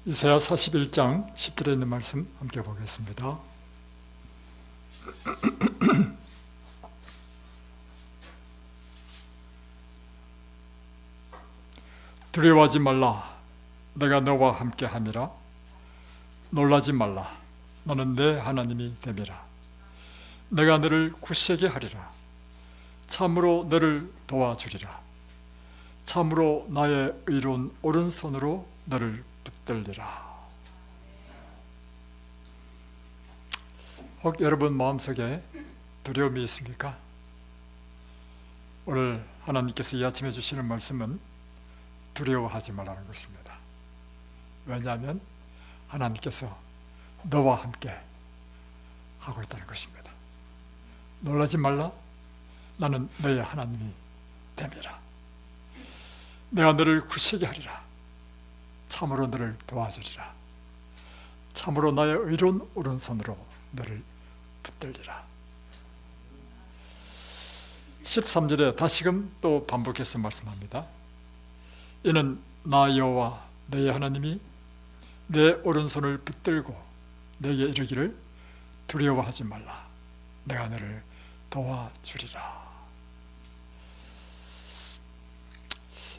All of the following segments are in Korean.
이사야 41장 10절에 있는 말씀 함께 보겠습니다. 두려워하지 말라, 내가 너와 함께 함이라. 놀라지 말라, 너는 내 하나님이 됨이라. 내가 너를 굳세게 하리라. 참으로 너를 도와주리라. 참으로 나의 의로운 오른손으로 너를 붙들리라. 혹 여러분 마음속에 두려움이 있습니까? 오늘 하나님께서 이 아침에 주시는 말씀은 두려워하지 말라는 것입니다. 왜냐하면 하나님께서 너와 함께 하고 있다는 것입니다. 놀라지 말라, 나는 너의 하나님이 됨이라. 내가 너를 굳세게 하리라. 참으로 너를 도와주리라. 참으로 나의 의로운 오른손으로 너를 붙들리라. 13절에 다시금 또 반복해서 말씀합니다. 이는 나 여호와 너의 하나님이 내 오른손을 붙들고 내게 이르기를 두려워하지 말라, 내가 너를 도와주리라.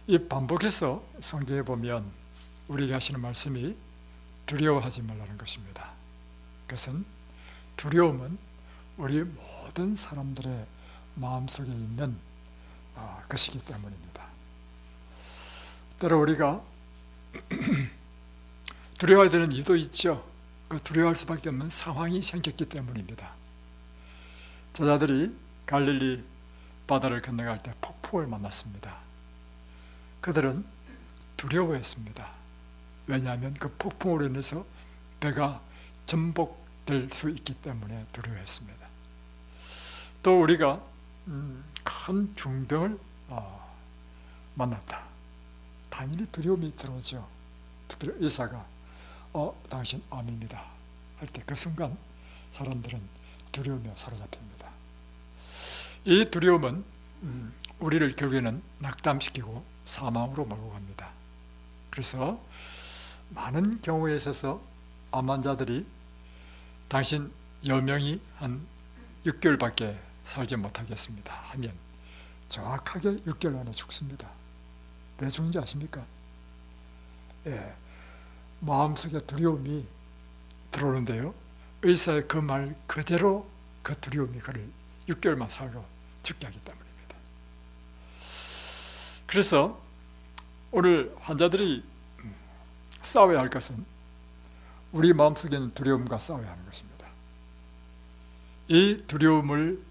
이 반복해서 성경에 보면 우리에게 하시는 말씀이 두려워하지 말라는 것입니다. 그것은 두려움은 우리 모든 사람들의 마음속에 있는 것이기 때문입니다. 때로 우리가 두려워해야 되는 이유도 있죠. 그 두려워할 수밖에 없는 상황이 생겼기 때문입니다. 제자들이 갈릴리 바다를 건너갈 때 폭풍을 만났습니다. 그들은 두려워했습니다. 왜냐하면 그 폭풍으로 인해서 배가 전복될 수 있기 때문에 두려워했습니다. 또 우리가 큰 중병을 만났다. 당연히 두려움이 들어오죠. 특별히 의사가 당신 암입니다 할 때 그 순간 사람들은 두려움에 사로잡힙니다. 이 두려움은 우리를 결국에는 낙담시키고 사망으로 몰고 갑니다. 그래서 많은 경우에 있어서 암 환자들이 당신 여명이 한 6개월밖에 살지 못하겠습니다 하면 정확하게 6개월 안에 죽습니다. 왜 죽는지 아십니까? 마음속에 두려움이 들어오는데요, 의사의 그 말 그대로 그 두려움이 그를 6개월만 살고 죽게 하기 때문입니다. 그래서 오늘 환자들이 싸워야 할 것은 우리 마음속에 있는 두려움과 싸워야 하는 것입니다. 이 두려움을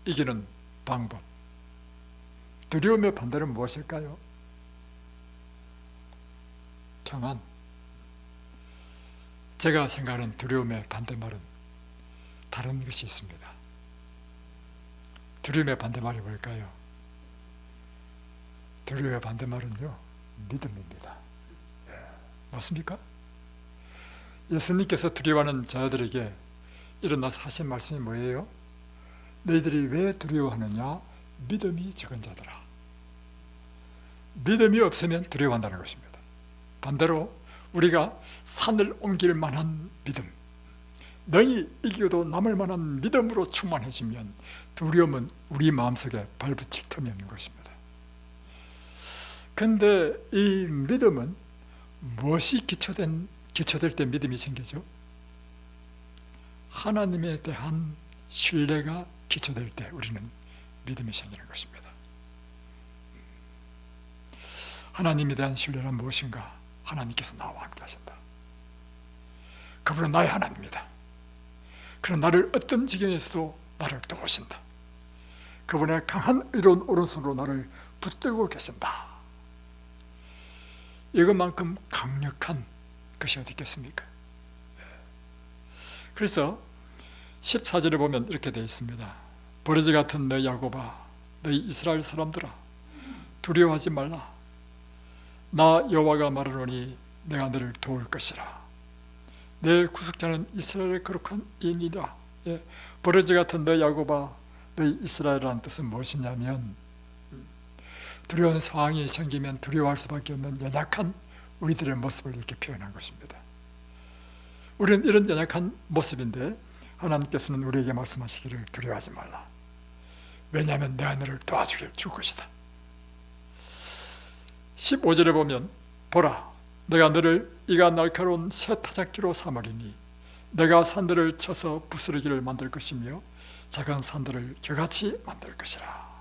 이기는 방법, 두려움의 반대는 무엇일까요? 평안. 제가 생각하는 두려움의 반대말은 다른 것이 있습니다. 두려움의 반대말이 뭘까요? 두려움의 반대말은요, 믿음입니다. 맞습니까? 예수님께서 두려워하는 자들에게 일어나서 하신 말씀이 뭐예요? 너희들이 왜 두려워하느냐? 믿음이 적은 자들아. 믿음이 없으면 두려워한다는 것입니다. 반대로 우리가 산을 옮길 만한 믿음, 능히 이겨도 남을 만한 믿음으로 충만해지면 두려움은 우리 마음속에 발붙일 틈이 없는 것입니다. 그런데 이 믿음은 무엇이 기초될 때 믿음이 생기죠? 하나님에 대한 신뢰가 기초될 때 우리는 믿음이 생기는 것입니다. 하나님에 대한 신뢰란 무엇인가? 하나님께서 나와 함께 하신다. 그분은 나의 하나님입니다. 그런 나를 어떤 지경에서도 나를 도우신다. 그분의 강한 의로운 오른손으로 나를 붙들고 계신다. 이것만큼 강력한 것이 어디 있겠습니까? 그래서 14절에 보면 이렇게 되어 있습니다. 버러지 같은 너 야곱아, 너희 이스라엘 사람들아, 두려워하지 말라. 나 여호와가 말하노니 내가 너를 도울 것이라. 내 구속자는 이스라엘의 거룩한 이인이다. 버러지 같은 너 야곱아, 너희 이스라엘이라는 뜻은 무엇이냐면 두려운 상황이 생기면 두려워할 수밖에 없는 연약한 우리들의 모습을 이렇게 표현한 것입니다. 우리는 이런 연약한 모습인데 하나님께서는 우리에게 말씀하시기를 두려워하지 말라. 왜냐하면 내가 너를 도와주길 줄 것이다. 15절에 보면 보라, 내가 너를 이가 날카로운 새 타작기로 삼으리니 내가 산들을 쳐서 부스러기를 만들 것이며 작은 산들을 겨같이 만들 것이라.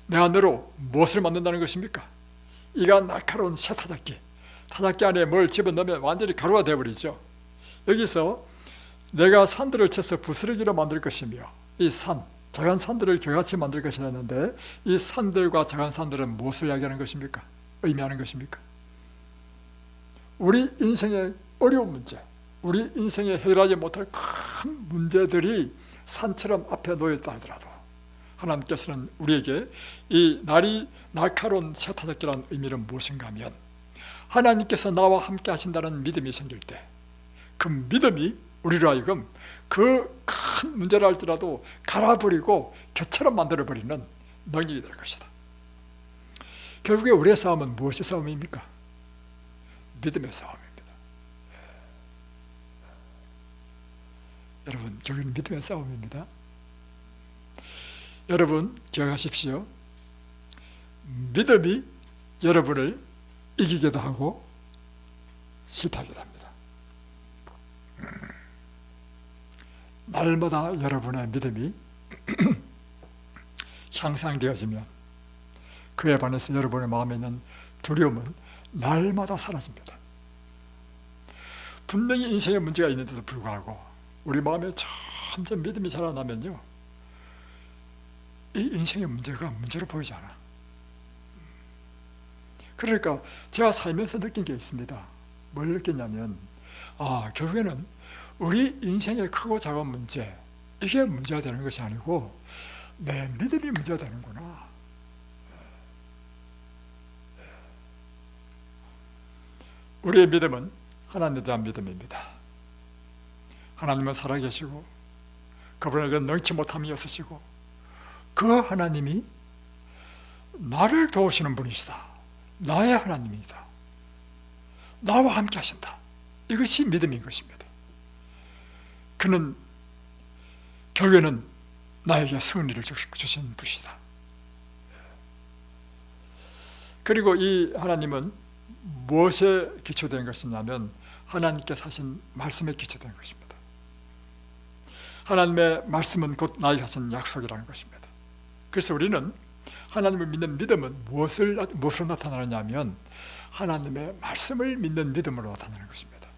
내가 너로 무엇을 만든다는 것입니까? 이가 날카로운 새 타작기, 타작기 안에 뭘 집어넣으면 완전히 가루가 되어버리죠. 여기서 내가 산들을 쳐서 부스러기로 만들 것이며 이 산, 작은 산들을 겨같이 만들 것이라는데 이 산들과 작은 산들은 무엇을 이야기하는 것입니까? 의미하는 것입니까? 우리 인생의 어려운 문제, 우리 인생에 해결하지 못할 큰 문제들이 산처럼 앞에 놓여있다 하더라도 하나님께서는 우리에게 이 날카로운 새 타작기라는 의미는 무엇인가 하면 하나님께서 나와 함께 하신다는 믿음이 생길 때 그 믿음이 우리로 하여금 그 큰 문제를 할지라도 갈아버리고 겨처럼 만들어버리는 능력이 될 것이다. 결국에 우리의 싸움은 무엇의 싸움입니까? 믿음의 싸움입니다. 여러분, 결국은 믿음의 싸움입니다. 여러분 기억하십시오. 믿음이 여러분을 이기기도 하고 실패하기도 합니다. 날마다 여러분의 믿음이 향상되어지면 그에 반해서 여러분의 마음에 있는 두려움은 날마다 사라집니다. 분명히 인생에 문제가 있는데도 불구하고 우리 마음에 점점 믿음이 자라나면요, 이 인생의 문제가 문제로 보이지 않아. 그러니까 제가 살면서 느낀 게 있습니다. 뭘 느꼈냐면 결국에는 우리 인생의 크고 작은 문제, 이게 문제가 되는 것이 아니고 내 믿음이 문제가 되는구나. 우리의 믿음은 하나님에 대한 믿음입니다. 하나님은 살아계시고 그분에게 능치 못함이 없으시고 그 하나님이 나를 도우시는 분이시다. 나의 하나님이다. 나와 함께 하신다. 이것이 믿음인 것입니다. 그는 결국에는 나에게 승리를 주신 분이다. 그리고 이 하나님은 무엇에 기초된 것이냐면 하나님께서 하신 말씀에 기초된 것입니다. 하나님의 말씀은 곧 나에게 하신 약속이라는 것입니다. 그래서 우리는 하나님을 믿는 믿음은 무엇으로 나타나느냐면 하나님의 말씀을 믿는 믿음으로 나타나는 것입니다.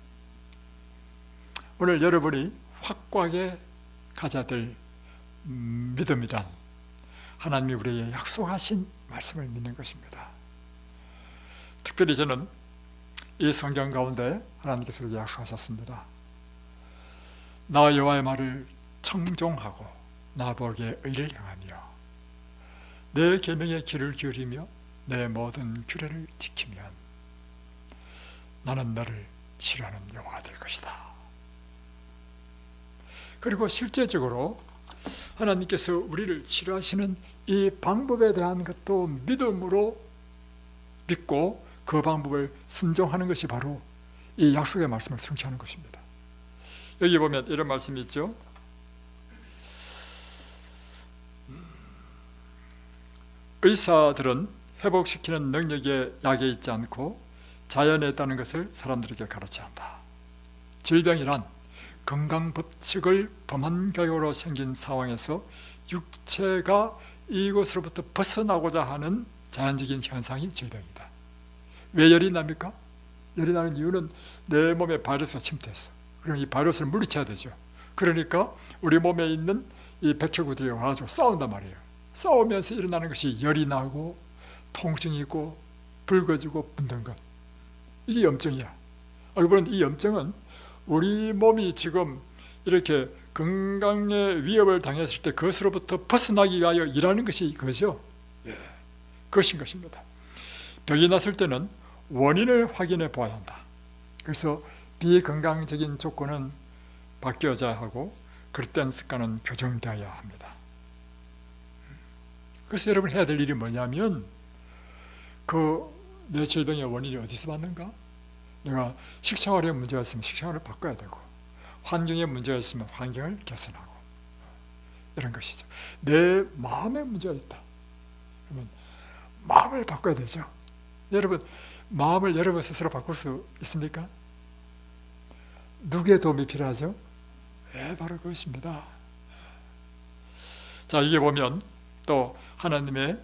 오늘 여러분이 확고하게 가져야 될 믿음이란 하나님이 우리에게 약속하신 말씀을 믿는 것입니다. 특별히 저는 이 성경 가운데 하나님께서 이렇게 약속하셨습니다. 나 여호와의 말을 청종하고 나보기에 의를 행하며 내 계명에 귀를 기울이며 내 모든 규례를 지키면 나는 너를 치료하는 여호와가 될 것이다. 그리고 실제적으로 하나님께서 우리를 치료하시는 이 방법에 대한 것도 믿음으로 믿고 그 방법을 순종하는 것이 바로 이 약속의 말씀을 성취하는 것입니다. 여기 보면 이런 말씀이 있죠. 의사들은 회복시키는 능력에 약에 있지 않고 자연에 있다는 것을 사람들에게 가르쳐야 한다. 질병이란 건강 법칙을 범한 결과로 생긴 상황에서 육체가 이곳으로부터 벗어나고자 하는 자연적인 현상이 질병이다. 왜 열이 납니까? 열이 나는 이유는 내 몸에 바이러스가 침투했어. 그럼 이 바이러스를 물리쳐야 되죠. 그러니까 우리 몸에 있는 이 백혈구들이 와가지고 싸운단 말이에요. 싸우면서 일어나는 것이 열이 나고 통증이 있고 붉어지고 붓는 것. 이게 염증이야. 여러분, 이 염증은 우리 몸이 지금 이렇게 건강에 위협을 당했을 때 그것으로부터 벗어나기 위하여 일하는 것이 그거죠. 그것인 것입니다. 병이 났을 때는 원인을 확인해 보아야 한다. 그래서 비건강적인 조건은 바뀌어야 하고 그릇된 습관은 교정되어야 합니다. 그래서 여러분 해야 될 일이 뭐냐면 내 질병의 원인이 어디서 왔는가? 내가 식생활에 문제가 있으면 식생활을 바꿔야 되고, 환경에 문제가 있으면 환경을 개선하고, 이런 것이죠. 내 마음에 문제가 있다 그러면 마음을 바꿔야 되죠. 여러분, 마음을 여러분 스스로 바꿀 수 있습니까? 누구의 도움이 필요하죠? 바로 그것입니다. 자, 이게 보면 또 하나님의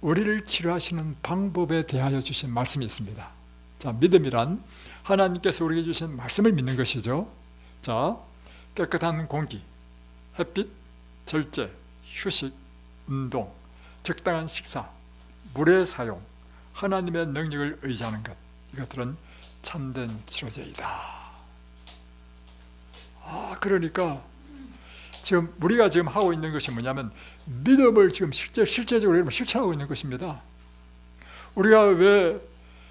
우리를 치료하시는 방법에 대하여 주신 말씀이 있습니다. 자, 믿음이란 하나님께서 우리에게 주신 말씀을 믿는 것이죠. 자, 깨끗한 공기, 햇빛, 절제, 휴식, 운동, 적당한 식사, 물의 사용, 하나님의 능력을 의지하는 것, 이것들은 참된 치료제이다. 그러니까 지금 우리가 지금 하고 있는 것이 뭐냐면 믿음을 지금 실제적으로 실천하고 있는 것입니다. 우리가 왜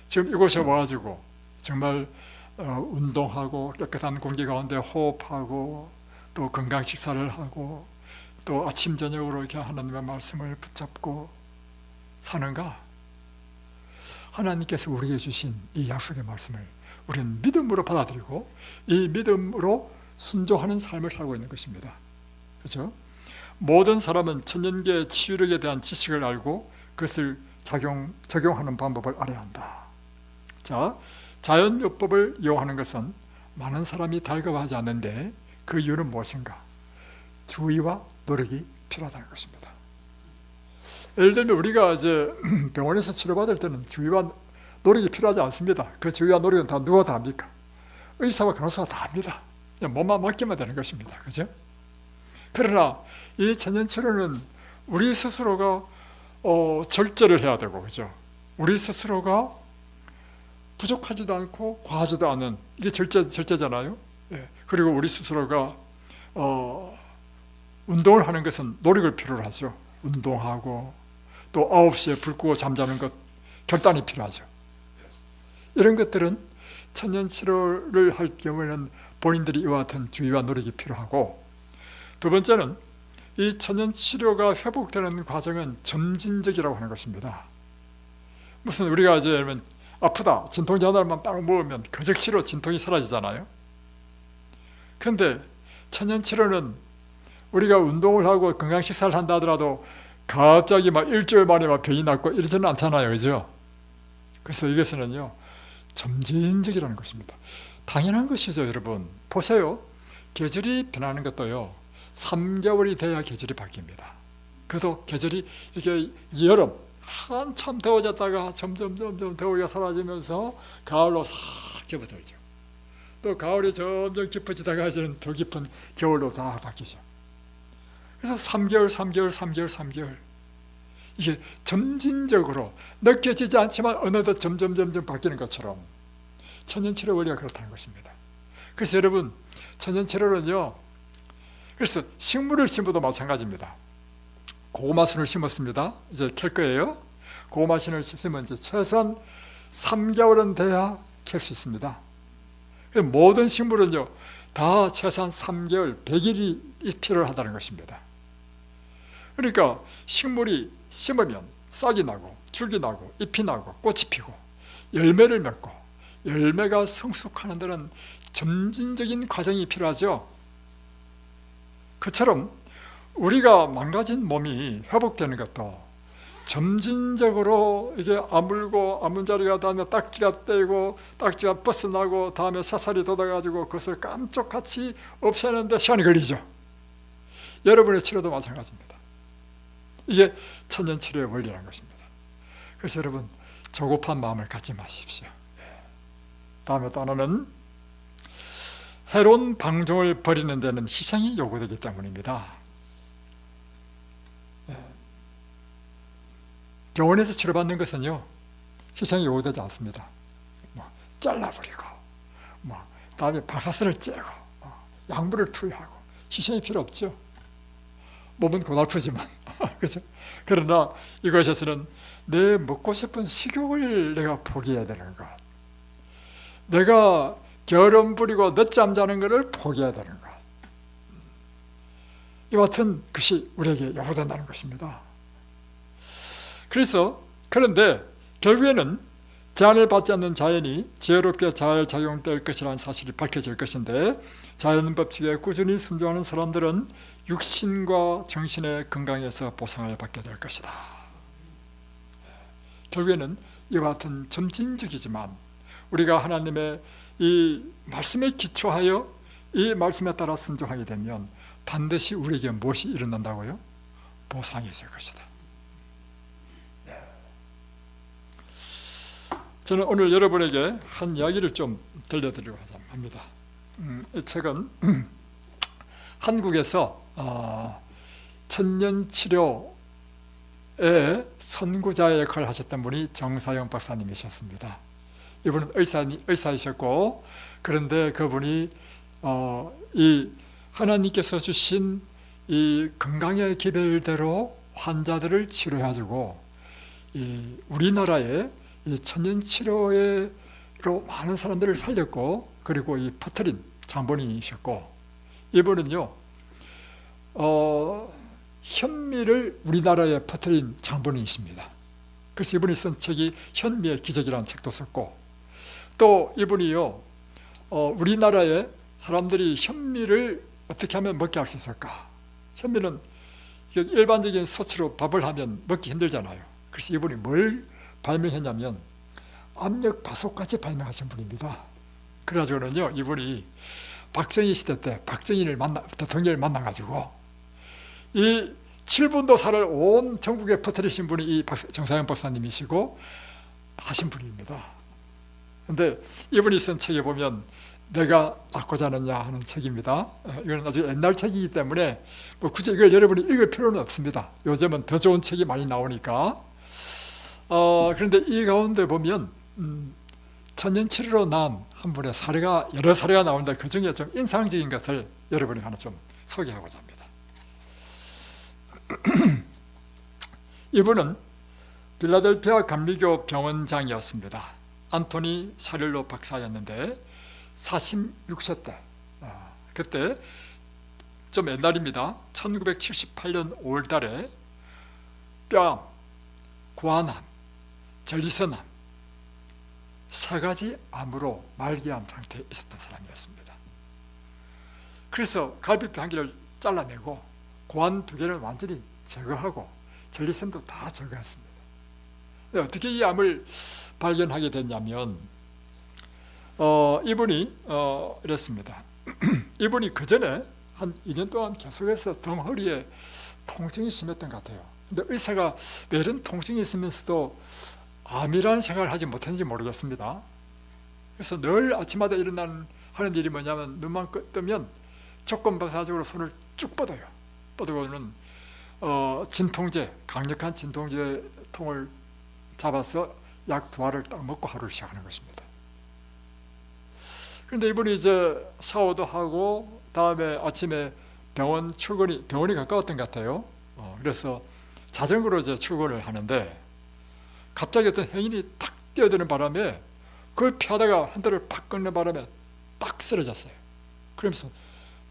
지금 이곳에 와가지고 정말 운동하고 깨끗한 공기 가운데 호흡하고 또 건강 식사를 하고 또 아침 저녁으로 이렇게 하나님의 말씀을 붙잡고 사는가? 하나님께서 우리에게 주신 이 약속의 말씀을 우리는 믿음으로 받아들이고 이 믿음으로 순종하는 삶을 살고 있는 것입니다. 그렇죠? 모든 사람은 천년계 치유력에 대한 지식을 알고 그것을 적용하는 방법을 알아야 한다. 자, 자연요법을 이용하는 것은 많은 사람이 달가워하지 않는데 그 이유는 무엇인가? 주의와 노력이 필요하다는 것입니다. 예를 들면 우리가 이제 병원에서 치료받을 때는 주의와 노력이 필요하지 않습니다. 그 주의와 노력은 다 누가 다 합니까? 의사와 간호사가 다 합니다. 몸만 맡기면 되는 것입니다. 그죠? 그러나 이 천연치료는 우리 스스로가 절제를 해야 되고, 그죠? 우리 스스로가 부족하지도 않고 과하지도 않은, 이게 절제잖아요. 그리고 우리 스스로가 운동을 하는 것은 노력을 필요로 하죠. 운동하고 또 9시에 불 끄고 잠자는 것 결단이 필요하죠. 이런 것들은 천연치료를 할 경우에는 본인들이 이와 같은 주의와 노력이 필요하고, 두 번째는 이 천연치료가 회복되는 과정은 점진적이라고 하는 것입니다. 무슨 우리가 이제 아프다, 진통제 하나만 딱 먹으면 그 즉시로 진통이 사라지잖아요. 그런데 천연치료는 우리가 운동을 하고 건강식사를 한다 하더라도 갑자기 막 일주일 만에 막 병이 낫고 이러지는 않잖아요. 그죠? 그래서 이것은요, 점진적이라는 것입니다. 당연한 것이죠, 여러분. 보세요. 계절이 변하는 것도요, 3개월이 돼야 계절이 바뀝니다. 그래도 계절이 이렇게 여름, 한참 더워졌다가 점점 더위가 사라지면서 가을로 싹 접어들죠. 또 가을이 점점 깊어지다가 이제는 더 깊은 겨울로 다 바뀌죠. 그래서 3개월 이게 점진적으로 느껴지지 않지만 어느덧 점점 바뀌는 것처럼 천연치료 원리가 그렇다는 것입니다. 그래서 여러분, 천연치료는요, 그래서 식물을 심어도 마찬가지입니다. 고구마순을 심었습니다. 이제 캘 거예요. 고구마순을 심으면 이제 최소한 3개월은 돼야 캘 수 있습니다. 모든 식물은요, 다 최소한 3개월, 100일이 필요하다는 것입니다. 그러니까 식물이 심으면 싹이 나고 줄기 나고 잎이 나고 꽃이 피고 열매를 맺고 열매가 성숙하는 데는 점진적인 과정이 필요하죠. 그처럼 우리가 망가진 몸이 회복되는 것도 점진적으로 이게 아물고 아문자리가 닿으면 딱지가 떼고 딱지가 벗어나고 다음에 사살이 돋아가지고 그것을 깜짝같이 없애는데 시간이 걸리죠. 여러분의 치료도 마찬가지입니다. 이게 천연치료의 원리라는 것입니다. 그래서 여러분, 조급한 마음을 갖지 마십시오. 다음에 또 하나는 해로운 방종을 버리는 데는 희생이 요구되기 때문입니다. 병원에서 치료받는 것은요, 희생이 요구되지 않습니다. 잘라버리고 다음에 방사선을 째고 약물을 투여하고 희생이 필요 없죠. 몸은 고달프지만 그렇죠? 그러나 이것에서는 내 먹고 싶은 식욕을 내가 포기해야 되는 것, 내가 게으름 부리고 늦잠 자는 것을 포기해야 되는 것, 이와 같은 것이 우리에게 요구된다는 것입니다. 그런데 결국에는 제한을 받지 않는 자연이 지혜롭게 잘 작용될 것이라는 사실이 밝혀질 것인데, 자연 법칙에 꾸준히 순종하는 사람들은 육신과 정신의 건강에서 보상을 받게 될 것이다. 결국에는 이와 같은 점진적이지만 우리가 하나님의 이 말씀에 기초하여 이 말씀에 따라 순종하게 되면 반드시 우리에게 무엇이 일어난다고요? 보상이 있을 것이다. 저는 오늘 여러분에게 한 이야기를 좀 들려드리려고 합니다. 이 책은 한국에서 천년치료의 선구자 역할을 하셨던 분이 정사영 박사님이셨습니다. 이분은 의사이셨고, 그런데 그분이 이 하나님께서 주신 이 건강의 기별대로 환자들을 치료해주고, 이 우리나라에 이 천년치료로 많은 사람들을 살렸고, 그리고 이 퍼트린 장본인이셨고, 이분은요 현미를 우리나라에 퍼트린 장본인이십니다. 그래서 이분이 쓴 책이 현미의 기적이라는 책도 썼고, 또 이분이요 우리나라에 사람들이 현미를 어떻게 하면 먹게 할 수 있을까? 현미는 일반적인 소치로 밥을 하면 먹기 힘들잖아요. 그래서 이분이 뭘 발명했냐면 압력밥솥까지 발명하신 분입니다. 그래가지고는요 이분이 박정희 시대 때 대통령을 만나가지고 이 7분도사를 온 전국에 퍼뜨리신 분이 이 정사영 박사님이시고 하신 분입니다. 근데 이분이 쓴 책에 보면 내가 낫고자 하느냐 하는 책입니다. 이건 아주 옛날 책이기 때문에 뭐 굳이 이걸 여러분이 읽을 필요는 없습니다. 요즘은 더 좋은 책이 많이 나오니까. 그런데 이 가운데 보면 천년치료로 난 한 분의 사례가 여러 사례가 나오는데 그 중에 좀 인상적인 것을 여러분이 하나 좀 소개하고자 합니다. 이분은 필라델피아 감리교 병원장이었습니다. 안토니 샤릴로 박사였는데 46세 때, 그때 좀 옛날입니다. 1978년 5월 달에 뼈암, 고환암, 전리선암 세 가지 암으로 말기암 상태에 있었던 사람이었습니다. 그래서 갈비뼈 한 개를 잘라내고 고환 두 개를 완전히 제거하고 전리선도 다 제거했습니다. 어떻게 이 암을 발견하게 됐냐면 이분이 이랬습니다. 이분이 그 전에 한 2년 동안 계속해서 등 허리에 통증이 심했던 것 같아요. 근데 의사가 왜 이런 통증이 있으면서도 암이라는 생각을 하지 못했는지 모르겠습니다. 그래서 늘 아침마다 하는 일이 뭐냐면 눈만 뜨면 조건부사적으로 손을 쭉 뻗어요. 뻗어고는 진통제, 강력한 진통제 통을 잡아서 약 2알을 딱 먹고 하루를 시작하는 것입니다. 그런데 이분이 이제 샤워도 하고 다음에 아침에 병원이 가까웠던 것 같아요. 그래서 자전거로 이제 출근을 하는데 갑자기 어떤 행인이 탁 뛰어드는 바람에 그걸 피하다가 한 대를 팍 꺾는 바람에 딱 쓰러졌어요. 그러면서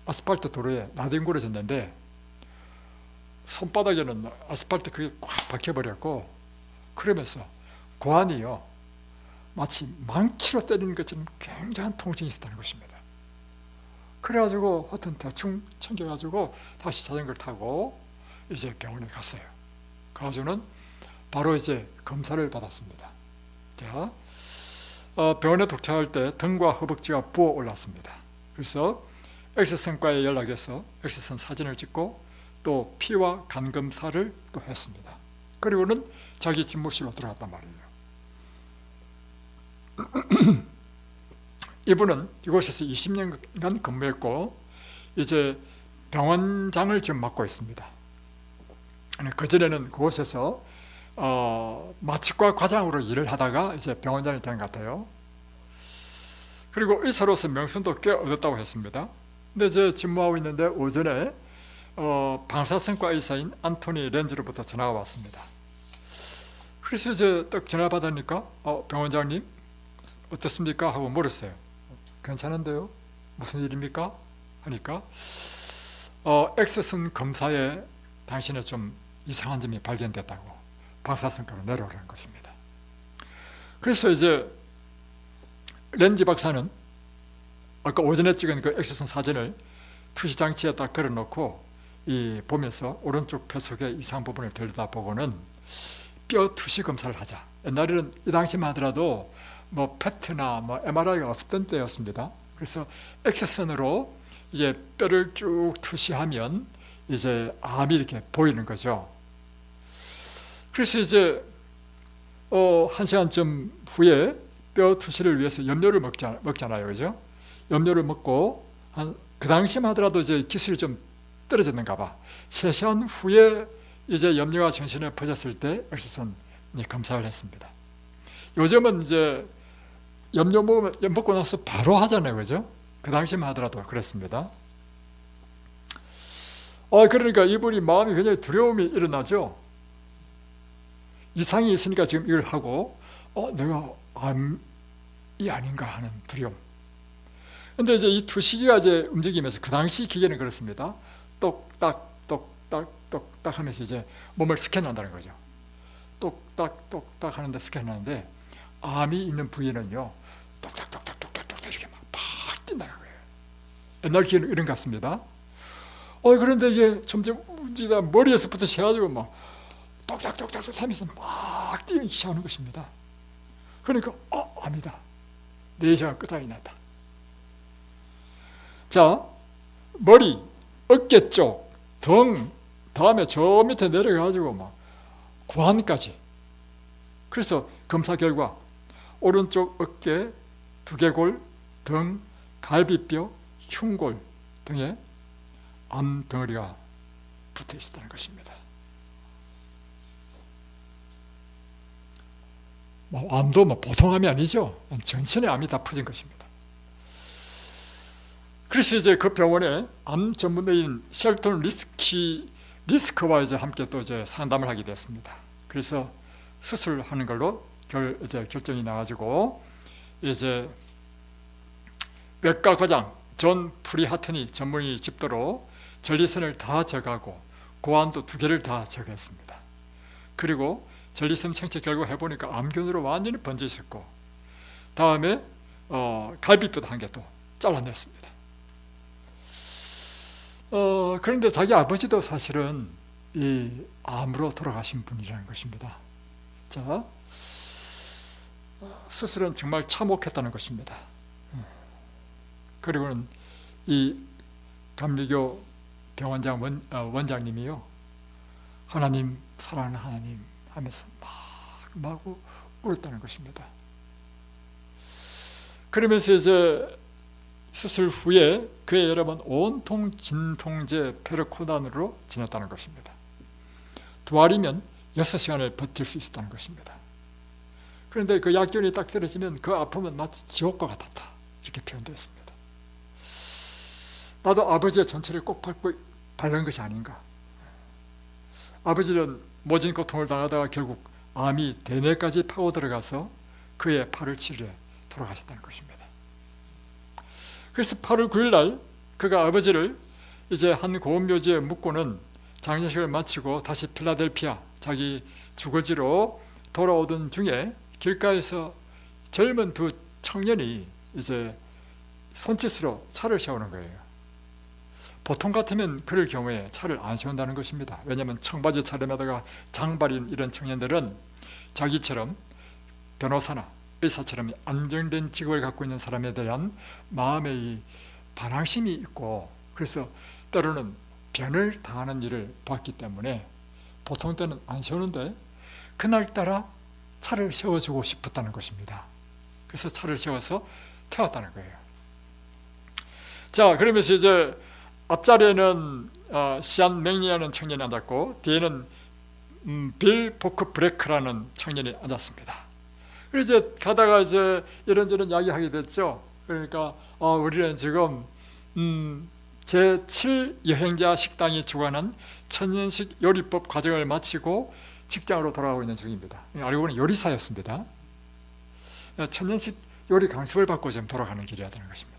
아스팔트 도로에 나뒹굴어졌는데 손바닥에는 아스팔트 그게 꽉 박혀버렸고, 그러면서 고환이요 마치 망치로 때리는 것처럼 굉장한 통증이 있었다는 것입니다. 그래가지고 하여튼 대충 챙겨가지고 다시 자전거를 타고 이제 병원에 갔어요. 가서는 바로 이제 검사를 받았습니다. 자, 병원에 도착할 때 등과 허벅지가 부어 올랐습니다. 그래서 엑스선과에 연락해서 엑스선 사진을 찍고 또 피와 간 검사를 또 했습니다. 그리고는 자기 집무실로 들어갔단 말이에요. 이분은 이곳에서 20년간 근무했고 이제 병원장을 지금 맡고 있습니다. 그전에는 그곳에서 마취과 과장으로 일을 하다가 이제 병원장이 된 것 같아요. 그리고 의사로서 명성도 꽤 얻었다고 했습니다. 근데 이제 집무하고 있는데 오전에 방사선과 의사인 안토니 렌즈로부터 전화가 왔습니다. 그래서 이제 딱 전화 받으니까 병원장님 어떻습니까? 하고 물었어요. 괜찮은데요? 무슨 일입니까? 하니까 엑스선 검사에 당신의 좀 이상한 점이 발견됐다고 방사선과로 내려오라는 것입니다. 그래서 이제 렌지 박사는 아까 오전에 찍은 그 엑스선 사진을 투시장치에 딱 걸어놓고 보면서 오른쪽 폐 속의 이상 부분을 들여다보고는 뼈 투시 검사를 하자. 옛날에는 이 당시만 하더라도 뭐 PET나 뭐 MRI가 없었던 때였습니다. 그래서 엑스선으로 이제 뼈를 쭉 투시하면 이제 암이 이렇게 보이는 거죠. 그래서 이제 1시간쯤 후에 뼈 투시를 위해서 염료를 먹잖아요, 그죠? 염료를 먹고 그 당시만 하더라도 이제 기술이 좀 떨어졌는가 봐. 3시간 후에 이제 염료가 전신에 퍼졌을 때 엑스선 검사를 했습니다. 요즘은 이제 염료 먹고 나서 바로 하잖아요, 그죠? 그 당시만 하더라도 그랬습니다. 그러니까 이분이 마음이 굉장히 두려움이 일어나죠. 이상이 있으니까 지금 이걸 하고 내가 암이 아닌가 하는 두려움. 근데 이제 이 투시기가 이제 움직이면서 그 당시 기계는 그렇습니다. 똑딱 똑딱 똑딱 하면서 이제 몸을 스캔한다는 거죠. 똑딱 똑딱 하는데 스캔하는데 암이 있는 부위는요 똑딱 똑딱 똑딱 똑딱 이렇게 막 뛴다는 거예요. 옛날 기계는 이런 것 같습니다. 그런데 이제 점점 머리에서부터 세가지고 막 똑딱 똑딱 하면서 막 뛰기 시작하는 것입니다. 그러니까 암이다. 4시간 끝장이 났다. 자, 머리, 어깨 쪽, 등, 다음에 저 밑에 내려가지고 막 고환까지. 그래서 검사 결과 오른쪽 어깨, 두개골, 등, 갈비뼈, 흉골 등에 암 덩어리가 붙어 있었다는 것입니다. 암도 보통 암이 아니죠. 전신에 암이 다 퍼진 것입니다. 그래서 이제 그 병원에 암 전문의인 셸턴 리스크와 이제 함께 또 이제 상담을 하게 됐습니다. 그래서 수술하는 걸로 이제 결정이 나가지고 이제 외과 과장 존 프리하트니 전문의 집도로 전리선을 다 제거하고 고환도 2개를 다 제거했습니다. 그리고 전리선 생체 결과 해보니까 암균으로 완전히 번져 있었고, 다음에 갈비뼈도 1개 또 잘라냈습니다. 그런데 자기 아버지도 사실은 이 암으로 돌아가신 분이라는 것입니다. 자, 수술은 정말 참혹했다는 것입니다. 그리고는 이 감리교 병원장 원장님이요, 하나님, 사랑하는 하나님 하면서 막 울었다는 것입니다. 그러면서 이제 수술 후에 그의 여러분 온통 진통제 페르코단으로 지냈다는 것입니다. 2알이면 6시간을 버틸 수 있었다는 것입니다. 그런데 그 약균이 딱 떨어지면 그 아픔은 마치 지옥과 같았다, 이렇게 표현되었습니다. 나도 아버지의 전체를 꼭 밟고 바른 것이 아닌가. 아버지는 모진 고통을 당하다가 결국 암이 대뇌까지 파고 들어가서 그의 팔을 치료해 돌아가셨다는 것입니다. 그래서 8월 9일 날 그가 아버지를 이제 한 고음묘지에 묻고는 장례식을 마치고 다시 필라델피아 자기 주거지로 돌아오던 중에 길가에서 젊은 2 청년이 이제 손짓으로 차를 세우는 거예요. 보통 같으면 그럴 경우에 차를 안 세운다는 것입니다. 왜냐하면 청바지 차림에다가 장발인 이런 청년들은 자기처럼 변호사나 의사처럼 안정된 직업을 갖고 있는 사람에 대한 마음의 반항심이 있고, 그래서 때로는 변을 당하는 일을 봤기 때문에 보통 때는 안 세우는데 그날따라 차를 세워주고 싶었다는 것입니다. 그래서 차를 세워서 태웠다는 거예요. 자, 그러면서 이제 앞자리에는 시안 맥리라는 청년이 앉았고 뒤에는 빌 포크 브레크라는 청년이 앉았습니다. 그래서 이제 가다가 이제 이런저런 이야기하게 됐죠. 그러니까 우리는 지금 제7 여행자 식당이 주관한 천년식 요리법 과정을 마치고 직장으로 돌아가고 있는 중입니다. 알고 보니 요리사였습니다. 천년식 요리 강습을 받고 지금 돌아가는 길이라는 것입니다.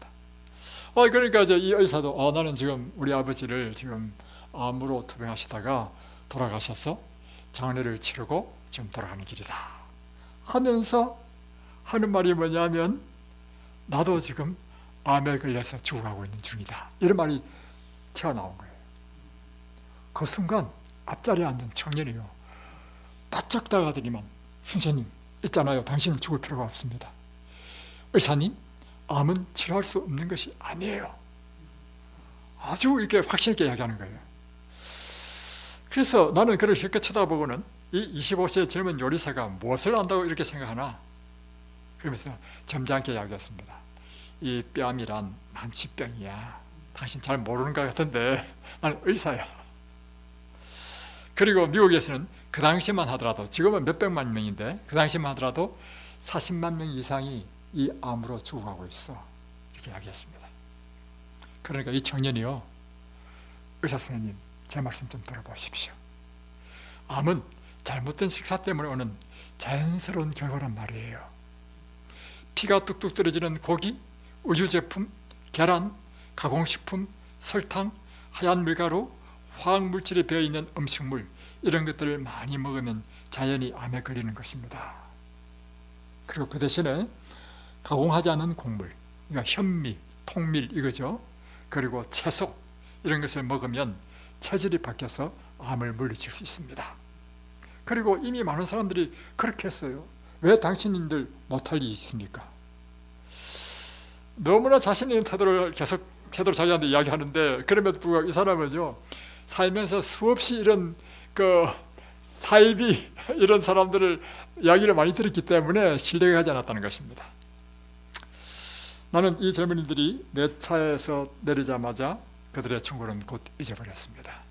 그러니까 이제 이 의사도 나는 지금 우리 아버지를 지금 암으로 투병하시다가 돌아가셔서 장례를 치르고 지금 돌아가는 길이다 하면서 하는 말이 뭐냐면 나도 지금 암에 걸려서 죽어가고 있는 중이다, 이런 말이 튀어나온 거예요. 그 순간 앞자리에 앉은 청년이요, 바짝 다가더니만 선생님 있잖아요, 당신은 죽을 필요가 없습니다. 의사님, 암은 치료할 수 없는 것이 아니에요. 아주 이렇게 확신 있게 이야기하는 거예요. 그래서 나는 그를 실컷 쳐다보고는 이 25세의 젊은 요리사가 무엇을 안다고 이렇게 생각하나, 그러면서 점잖게 이야기했습니다. 이 뺨이란 난치병이야. 당신 잘 모르는 것 같은데 나는 의사야. 그리고 미국에서는 그 당시만 하더라도, 지금은 몇백만 명인데 그 당시만 하더라도 40만 명 이상이 이 암으로 죽어가고 있어, 이렇게 이야기했습니다. 그러니까 이 청년이요, 의사 선생님 제 말씀 좀 들어보십시오. 암은 잘못된 식사 때문에 오는 자연스러운 결과란 말이에요. 피가 뚝뚝 떨어지는 고기, 우유 제품, 계란, 가공식품, 설탕, 하얀 밀가루, 화학물질이 배어있는 음식물, 이런 것들을 많이 먹으면 자연히 암에 걸리는 것입니다. 그리고 그 대신에 가공하지 않은 곡물, 그러니까 현미, 통밀 이거죠. 그리고 채소, 이런 것을 먹으면 체질이 바뀌어서 암을 물리칠 수 있습니다. 그리고 이미 많은 사람들이 그렇게 했어요. 왜 당신들 못할 일이 있습니까? 너무나 자신 있는 태도를 계속 자기한테 이야기하는데, 그럼에도 불구하고 이 사람은요, 살면서 수없이 이런 사이비 이런 사람들을 이야기를 많이 들었기 때문에 신뢰가 가지 않았다는 것입니다. 나는 이 젊은이들이 내 차에서 내리자마자 그들의 충고는 곧 잊어버렸습니다.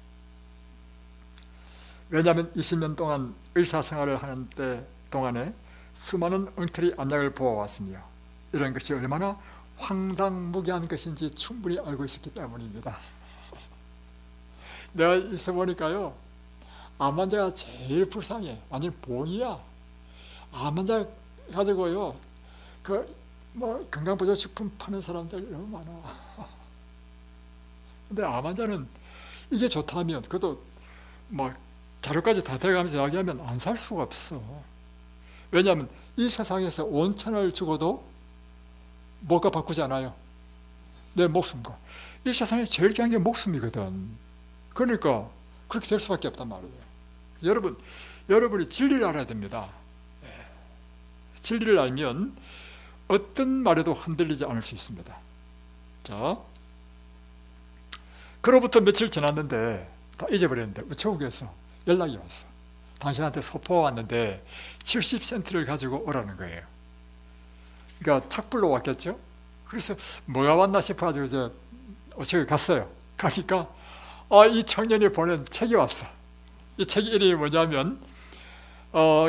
왜냐하면 20년 동안 의사 생활을 하는 때 동안에 수많은 엉터리 안약을 보아왔으며 이런 것이 얼마나 황당무계한 것인지 충분히 알고 있었기 때문입니다. 내가 있어 보니까요, 암 환자가 제일 불쌍해. 완전 봉이야. 암 환자 가지고요, 건강보조식품 파는 사람들 너무 많아. 근데 암 환자는 이게 좋다면, 그것도 자료까지 다 대가면서 이야기하면 안 살 수가 없어. 왜냐하면 이 세상에서 온천을 주고도 뭐가 바꾸지 않아요. 내 목숨과. 이 세상에 제일 귀한 게 목숨이거든. 그러니까 그렇게 될 수밖에 없단 말이에요. 여러분이 진리를 알아야 됩니다. 진리를 알면 어떤 말에도 흔들리지 않을 수 있습니다. 자, 그로부터 며칠 지났는데 다 잊어버렸는데 우체국에서 연락이 왔어. 당신한테 소포가 왔는데 70센트를 가지고 오라는 거예요. 그러니까 착불로 왔겠죠. 그래서 뭐가 왔나 싶어가지고 이제 우체국에 갔어요. 가니까 이 청년이 보낸 책이 왔어. 이 책 이름이 뭐냐면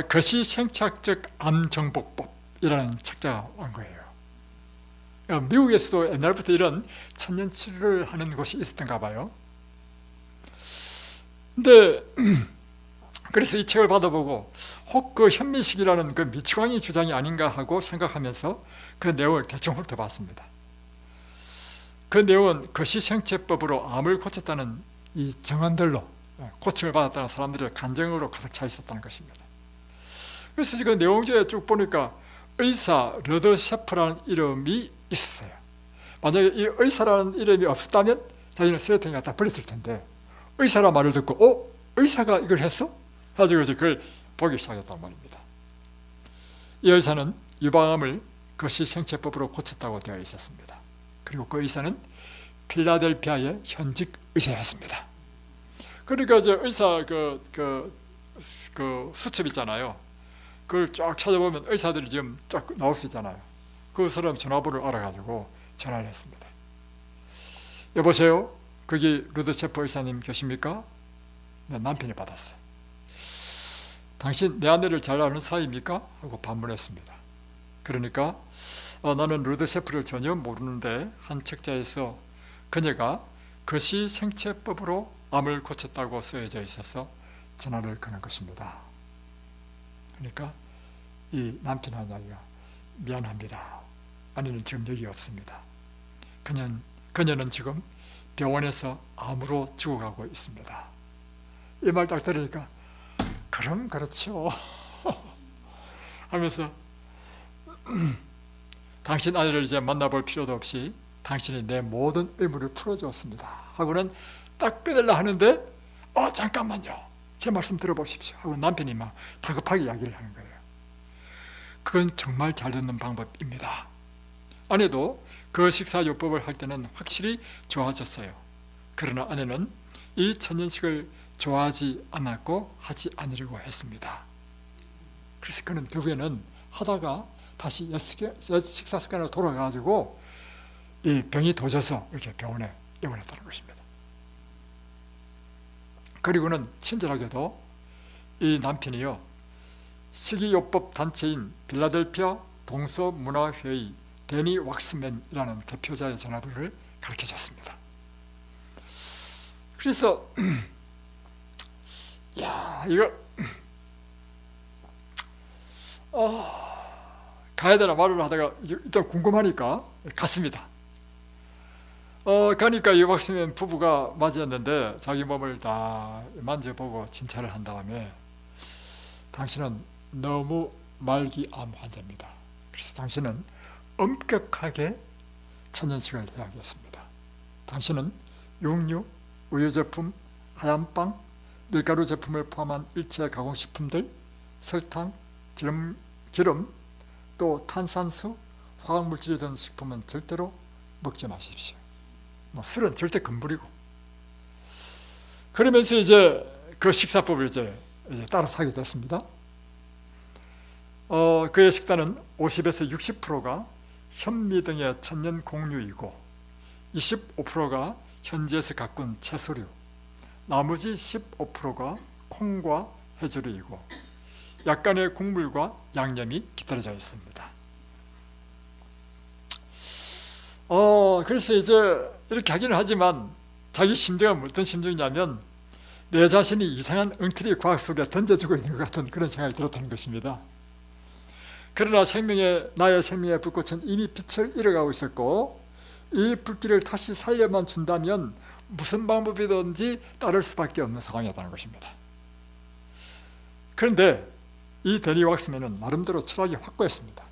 거시생착적 암정복법이라는 책자가 온 거예요. 미국에서도 옛날부터 이런 천년 치료를 하는 곳이 있었던가 봐요. 근데 그래서 이 책을 받아보고 혹 그 현미식이라는 그 미치광이 주장이 아닌가 하고 생각하면서 그 내용을 대충 훑어봤습니다. 그 내용은 거시생체법으로 암을 고쳤다는 이 정언들로 고침을 받았다는 사람들의 간증으로 가득 차 있었다는 것입니다. 그래서 그 내용지에 쭉 보니까 의사 러더 셰프라는 이름이 있었어요. 만약에 이 의사라는 이름이 없었다면 자기는 쓰레기통에 갖다 버렸을 텐데, 의사라 말을 듣고 의사가 이걸 했어? 가지고 이제 그걸 보기 시작했단 말입니다. 이 의사는 유방암을 거시생체법으로 고쳤다고 되어 있었습니다. 그리고 그 의사는 필라델피아의 현직 의사였습니다. 그러니까 이제 의사 그 수첩 있잖아요. 그걸 쫙 찾아보면 의사들이 지금 쫙 나올 수 있잖아요. 그 사람 전화번호를 알아가지고 전화를 했습니다. 여보세요? 거기 루더 셰프 의사님 계십니까? 네, 남편이 받았어요. 당신 내 아내를 잘 아는 사이입니까? 하고 반문했습니다. 그러니까 나는 루더 셰프를 전혀 모르는데 한 책자에서 그녀가 거시생체법으로 암을 고쳤다고 쓰여져 있어서 전화를 거는 것입니다. 그러니까 이 남편 하냐가 미안합니다. 아내는 지금 여기 없습니다. 그녀는 지금 병원에서 암으로 죽어가고 있습니다. 이 말 딱 들으니까 그럼 그렇죠 하면서 당신 아내를 이제 만나볼 필요도 없이 당신이 내 모든 의무를 풀어주었습니다 하고는 딱 끊으려 하는데 잠깐만요, 제 말씀 들어보십시오 하고 남편이 막 다급하게 이야기를 하는 거예요. 그건 정말 잘 듣는 방법입니다. 아내도 그 식사요법을 할 때는 확실히 좋아졌어요. 그러나 아내는 이 천년식을 좋아하지 않았고 하지 않으려고 했습니다. 그래서 그는 결국에는 하다가 다시 옛 식사 습관으로 돌아가가지고 이 병이 도져서 이렇게 병원에 입원했다는 것입니다. 그리고는 친절하게도 이 남편이요, 식이요법 단체인 빌라델피아 동서문화회의 데니 왁스맨이라는 대표자의 전화번호를 가르쳐줬습니다. 그래서 이거 가야 되나 말을 하다가 일단 궁금하니까 갔습니다. 가니까 이 왁스맨 부부가 맞이했는데 자기 몸을 다 만져보고 진찰을 한 다음에 당신은 너무 말기암 환자입니다. 그래서 당신은 엄격하게 천년식을 해야겠습니다. 당신은 육류, 우유 제품, 하얀 빵, 밀가루 제품을 포함한 일체 가공식품들, 설탕, 기름, 또 탄산수, 화학물질이 든 식품은 절대로 먹지 마십시오. 술은 절대 금물이고. 그러면서 이제 그 식사법을 이제 따라서 하게 됐습니다. 그의 식단은 50에서 60%가 현미 등의 천연 곡류이고 25%가 현지에서 가꾼 채소류, 나머지 15%가 콩과 해조류이고 약간의 국물과 양념이 깃들어져 있습니다. 그래서 이제 이렇게 하기는 하지만 자기 심정은 어떤 심정이냐면 내 자신이 이상한 엉터리 과학 속에 던져주고 있는 것 같은 그런 생각이 들었다는 것입니다. 그러나 나의 생명의 불꽃은 이미 빛을 잃어가고 있었고 이 불길을 다시 살려만 준다면 무슨 방법이든지 따를 수밖에 없는 상황이었다는 것입니다. 그런데 이 데니 왁스맨은 나름대로 철학이 확고했습니다.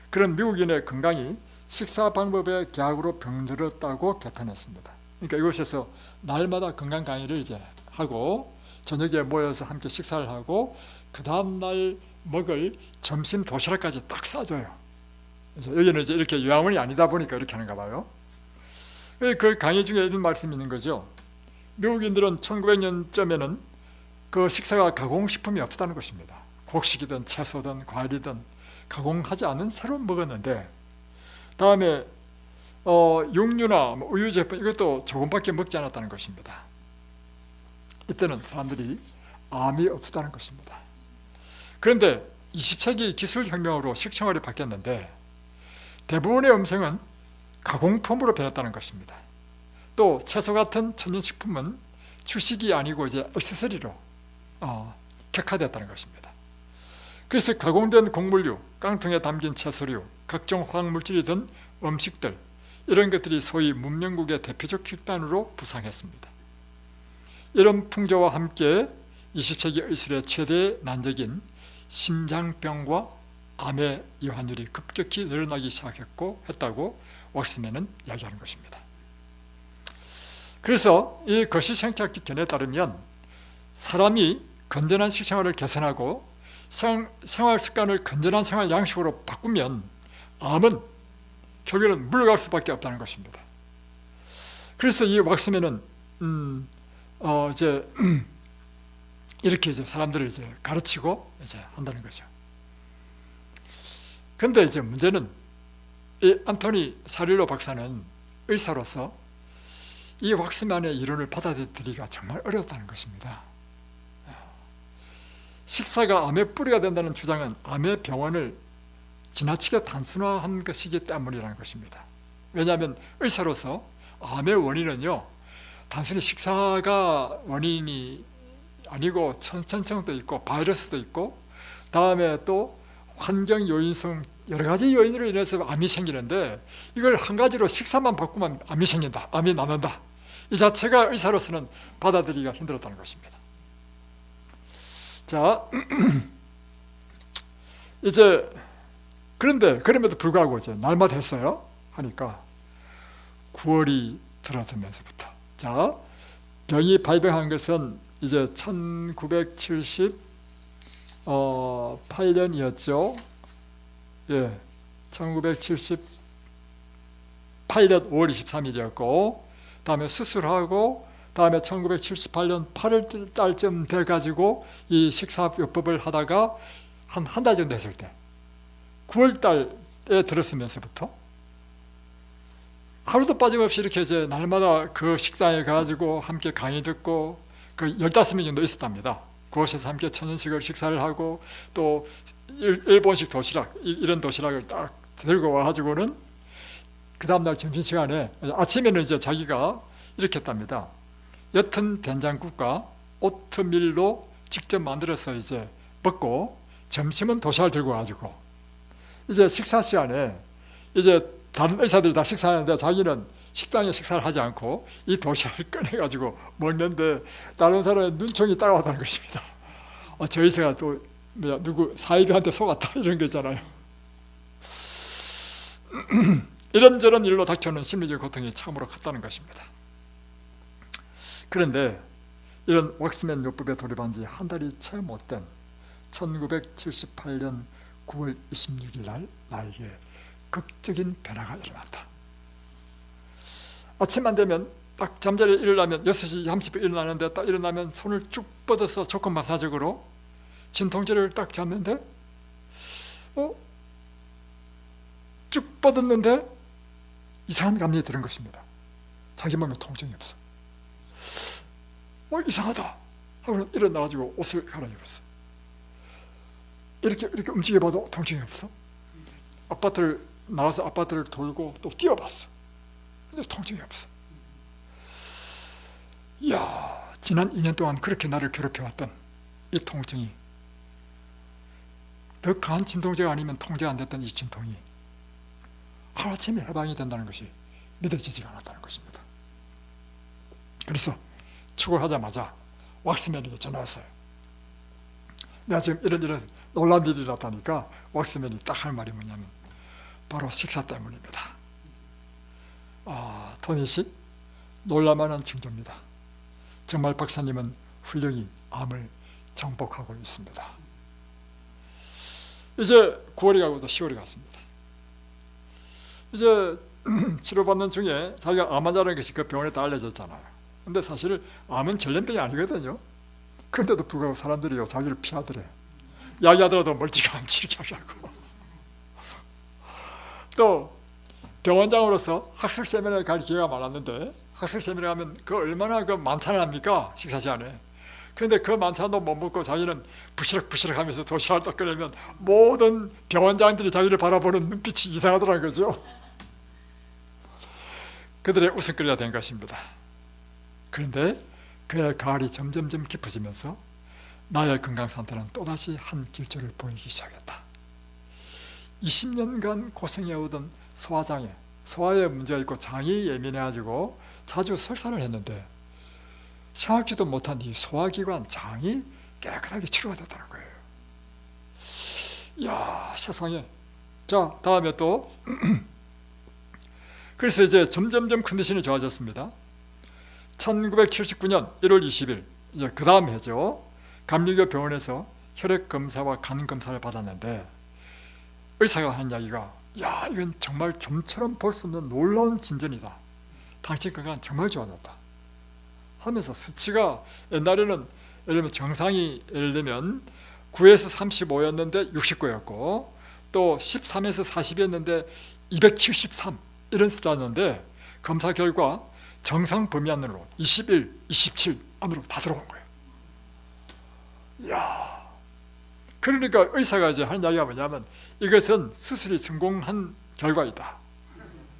그런 미국인의 건강이 식사 방법의 계약으로 병들었다고 개탄했습니다. 그러니까 이곳에서 날마다 건강 강의를 이제 하고 저녁에 모여서 함께 식사를 하고 그 다음날 먹을 점심 도시락까지 딱 싸줘요. 그래서 여기는 이제 이렇게 요양원이 아니다 보니까 이렇게 하는가 봐요. 그 강의 중에 이런 말씀이 있는 거죠. 미국인들은 1900년쯤에는 그 식사가 가공식품이 없었다는 것입니다. 곡식이든 채소든 과일이든 가공하지 않은 새로 먹었는데 다음에 육류나 우유 제품 이것도 조금밖에 먹지 않았다는 것입니다. 이때는 사람들이 암이 없었다는 것입니다. 그런데 20세기 기술혁명으로 식생활이 바뀌었는데 대부분의 음식은 가공품으로 변했다는 것입니다. 또 채소 같은 천연식품은 주식이 아니고 이제 액세서리로 격화됐다는 것입니다. 그래서 가공된 곡물류, 깡통에 담긴 채소류, 각종 화학물질이 든 음식들 이런 것들이 소위 문명국의 대표적 식단으로 부상했습니다. 이런 풍조와 함께 20세기 의술의 최대 난적인 심장병과 암의 이환율이 급격히 늘어나기 시작했다고 왁스맨은 이야기하는 것입니다. 그래서 이 거시생태학적 견해에 따르면 사람이 건전한 식생활을 개선하고 생활 습관을 건전한 생활 양식으로 바꾸면 암은 결국에는 물러갈 수밖에 없다는 것입니다. 그래서 이 왁스맨은 이제 이렇게 이제 사람들을 이제 가르치고 이제 한다는 거죠. 그런데 이제 문제는 이 안토니 사릴로 박사는 의사로서 이 왁스맨의 이론을 받아들이기가 정말 어려웠다는 것입니다. 식사가 암의 뿌리가 된다는 주장은 암의 병원을 지나치게 단순화한 것이기 때문이라는 것입니다. 왜냐하면 의사로서 암의 원인은요 단순히 식사가 원인이 아니고 천성도 있고 바이러스도 있고 다음에 또 환경 요인성 여러 가지 요인으로 인해서 암이 생기는데 이걸 한 가지로 식사만 바꾸면 암이 생긴다, 암이 낫는다, 이 자체가 의사로서는 받아들이기가 힘들었다는 것입니다. 자, 이제 그런데 그럼에도 불구하고 이제 날마다 했어요. 하니까 9월이 들어서면서부터, 자, 병이 발병한 것은 이제 1978년이었죠. 예, 1978년 5월 23일이었고, 다음에 수술하고, 다음에 1978년 8월 달쯤 돼가지고 이 식사요법을 하다가 한 달 정도 됐을 때, 9월 달에 들었으면서부터 하루도 빠짐없이 이렇게 이제 날마다 그 식당에 가가지고 함께 강의 듣고, 그 15명 정도 있었답니다. 그곳에서 함께 천연식을 식사를 하고, 또 일본식 도시락, 이런 도시락을 딱 들고 와가지고는 그 다음날 점심시간에, 아침에는 이제 자기가 이렇게 했답니다. 옅은 된장국과 오트밀로 직접 만들어서 이제 먹고, 점심은 도시락을 들고 와가지고, 이제 식사 시간에 이제 다른 의사들이 다 식사하는데 자기는 식당에 식사를 하지 않고 이 도시락을 꺼내가지고 먹는데, 다른 사람의 눈총이 따라왔다는 것입니다. 저 의사가 또 누구 사이비한테 속았다, 이런 거 있잖아요. 이런저런 일로 닥쳐오는 심리적 고통이 참으로 컸다는 것입니다. 그런데 이런 왁스맨 요법에 돌입한 지 한 달이 채 못된 1978년 9월 26일 날 나에게 극적인 변화가 일어났다. 아침만 되면 딱 잠자리에 일어나면 6시 30분 일어나는데, 딱 일어나면 손을 쭉 뻗어서 조건 마사적으로 진통제를 딱 잡는데, 쭉 뻗었는데 이상한 감정이 드는 것입니다. 자기 몸에 통증이 없어. 이상하다 하고 일어나가지고 옷을 갈아입었어. 이렇게 움직여봐도 통증이 없어. 아파트를 나와서 아파트를 돌고 또 뛰어봤어. 근데 통증이 없어. 이야, 지난 2년 동안 그렇게 나를 괴롭혀왔던 이 통증이, 더 강한 진통제가 아니면 통제가 안 됐던 이 진통이 하루아침에 해방이 된다는 것이 믿어지지가 않았다는 것입니다. 그래서 출근하자마자 왁스맨에게 전화 왔어요. 내가 지금 이런 놀란 일이 났다니까 왁스맨이 딱 할 말이 뭐냐면, 바로 식사 때문입니다. 토니 씨, 놀랄만한 징조입니다. 정말 박사님은 훌륭히 암을 정복하고 있습니다. 이제 9월이 가고 또 10월이 갔습니다. 이제 치료받는 중에 자기가 암 환자라는 것이 그 병원에 다 알려졌잖아요. 근데 사실 암은 전염병이 아니거든요. 그런데도 불구하고 사람들이 자기를 피하더래. 야기하더라도 멀찌감치 치료하고. 또 병원장으로서 학술 세미나에 갈 기회가 많았는데, 학술 세미나에 가면 그 얼마나 그 만찬을 합니까, 식사 시간에. 그런데 그 만찬도 못 먹고 자기는 부시럭부시럭 하면서 도시락을 딱 꺼내면 모든 병원장들이 자기를 바라보는 눈빛이 이상하더라는 거죠. 그들의 웃음거리가 된 것입니다. 그런데 그의 가을이 점점점 깊어지면서 나의 건강 상태는 또다시 한 길조를 보이기 시작했다. 20년간 고생해오던 소화장애, 소화에 문제가 있고 장이 예민해가지고 자주 설사를 했는데, 생각지도 못한 이 소화기관, 장이 깨끗하게 치료가 됐다는 거예요. 이야, 세상에. 자, 다음에 또 그래서 이제 점점점 컨디션이 좋아졌습니다. 1979년 1월 20일, 이제 그 다음 해죠. 감리교 병원에서 혈액 검사와 간 검사를 받았는데, 의사가 하는 이야기가, 야, 이건 정말 좀처럼 볼 수 없는 놀라운 진전이다. 당신 건강은 정말 좋아졌다 하면서, 수치가 옛날에는 예를 들면 정상이 예를 들면 9에서 35였는데 69였고, 또 13에서 40이었는데 273, 이런 숫자였는데, 검사 결과 정상 범위 안으로 21, 27 안으로 다 들어온 거예요. 이야, 그러니까 의사가 이제 하는 이야기가 뭐냐면, 이것은 수술이 성공한 결과이다.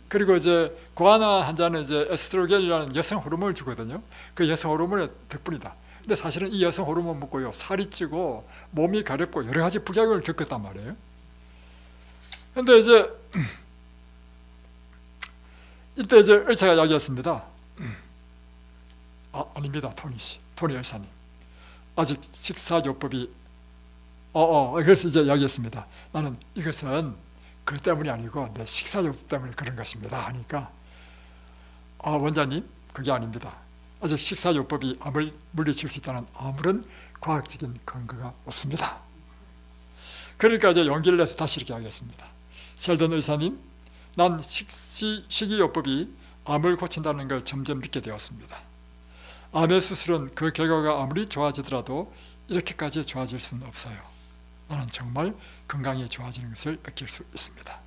그리고 이제 고아나 환자는 이제 에스트로겐이라는 여성 호르몬을 주거든요. 그 여성 호르몬의 덕분이다. 근데 사실은 이 여성 호르몬 먹고요, 살이 찌고 몸이 가렵고 여러 가지 부작용을 겪었단 말이에요. 근데 이제 이때 이제 의사가 이야기했습니다. 아닙니다, 토니 씨, 토니 의사님, 아직 식사요법이 그래서 이제 이야기했습니다. 나는 이것은 그 때문이 아니고 내 식사요법 때문에 그런 것입니다 하니까 원장님 그게 아닙니다. 아직 식사요법이 암을 물리칠 수 있다는 아무런 과학적인 근거가 없습니다. 그러니까 이제 용기를 내서 다시 이렇게 하겠습니다. 셸던 의사님, 난 식이요법이 암을 고친다는 걸 점점 믿게 되었습니다. 암의 수술은 그 결과가 아무리 좋아지더라도 이렇게까지 좋아질 수는 없어요. 나는 정말 건강이 좋아지는 것을 느낄 수 있습니다.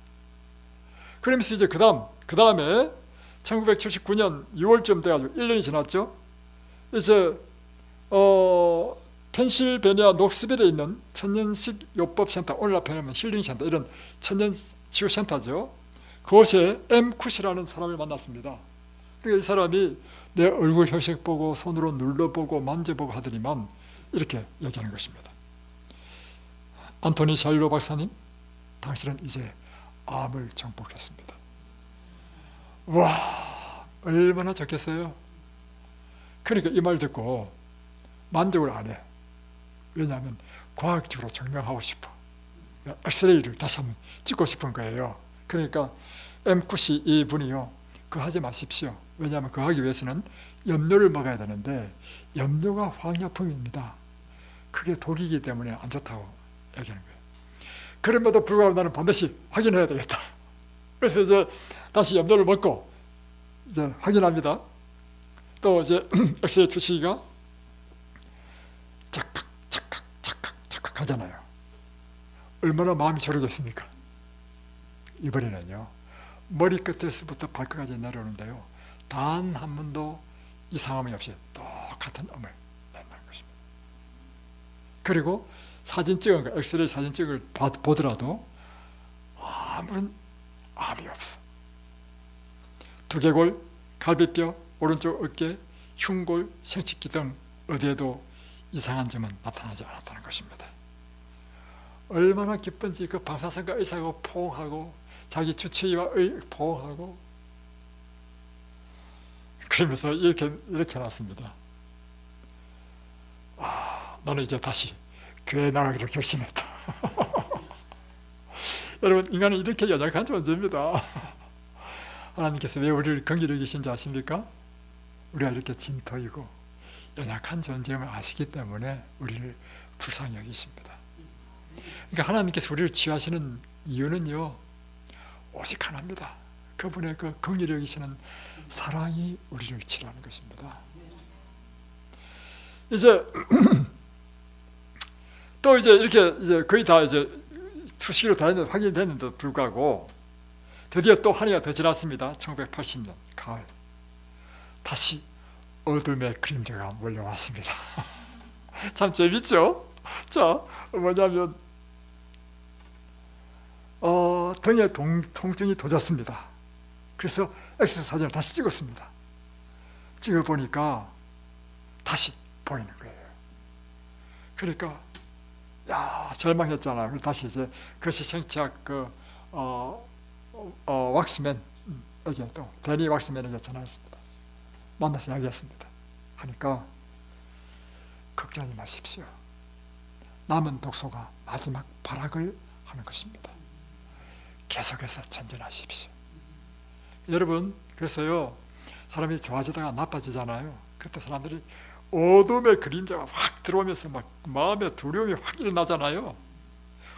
그러면서 이제 그 다음에 1979년 6월쯤 돼가지고 1년이 지났죠. 이제 펜실베니아 녹스빌에 있는 천연식 요법센터, 오늘 앞에 하면 힐링센터, 이런 천연치유센터죠. 그곳에 엠쿠시라는 사람을 만났습니다. 그러니까 이 사람이 내 얼굴 혈색 보고 손으로 눌러보고 만져보고 하더니만 이렇게 얘기하는 것입니다. 안토니 샬로 박사님, 당신은 이제 암을 정복했습니다. 와, 얼마나 좋겠어요. 그러니까 이 말 듣고 만족을 안 해. 왜냐하면 과학적으로 증명하고 싶어. 엑스레이를 다시 한번 찍고 싶은 거예요. 그러니까 엠쿠시 이분이요, 그거 하지 마십시오. 왜냐하면 그거 하기 위해서는 염료를 먹어야 되는데 염료가 화학약품입니다. 그게 독이기 때문에 안 좋다고 얘기하는 거예요. 그럼에도 불구하고 나는 반드시 확인해야 되겠다. 그래서 이제 다시 염료를 먹고 이제 확인합니다. 또 이제 엑스레이 투시기가 착각 하잖아요. 얼마나 마음이 저리겠습니까? 이번에는요, 머리끝에서부터 발끝까지 내려오는데요, 단 한 번도 이상함이 없이 똑같은 음을 낸다는 것입니다. 그리고 사진 찍은 거, 엑스레이 사진 찍을 보더라도 아무런 암이 없어. 두개골, 갈비뼈, 오른쪽 어깨, 흉골, 생식기 등 어디에도 이상한 점은 나타나지 않았다는 것입니다. 얼마나 기쁜지 그 방사선과 의사가 포옹하고 자기 주치의와 포옹하고 그러면서 이렇게 해놨습니다. 나는 이제 다시 교회 나가기로 결심했다. 여러분, 인간은 이렇게 연약한 존재입니다. 하나님께서 왜 우리를 긍휼히 여기신지 아십니까? 우리가 이렇게 진토이고 연약한 존재임을 아시기 때문에 우리를 불쌍히 여기십니다. 그러니까 하나님께서 우리를 취하시는 이유는요, 오직 하나입니다. 그분의 그 긍휼히 여기시는 사랑이 우리를 치료하는 것입니다. 이제 또 이제 이렇게 이제 거의 다 이제 수시로 다 확인이 됐는데도 불구하고 드디어 또 한 해가 더 지났습니다. 1980년 가을, 다시 어둠의 그림자가 몰려왔습니다. 참 재밌죠? 자, 뭐냐면 등에 통증이 도졌습니다. 그래서 엑스레이 사진을 다시 찍었습니다. 찍어보니까 다시 보이는 거예요. 그러니까 절망했잖아요. 다시 이제 그것이 생체학 왁스맨에게, 또 데니 왁스맨에게 전화했습니다. 만나서 이야기했습니다. 하니까 걱정하지 마십시오. 남은 독소가 마지막 발악을 하는 것입니다. 계속해서 전진하십시오. 여러분, 그래서요, 사람이 좋아지다가 나빠지잖아요. 그때 사람들이 어둠의 그림자가 확 들어오면서 막 마음의 두려움이 확 일어나잖아요.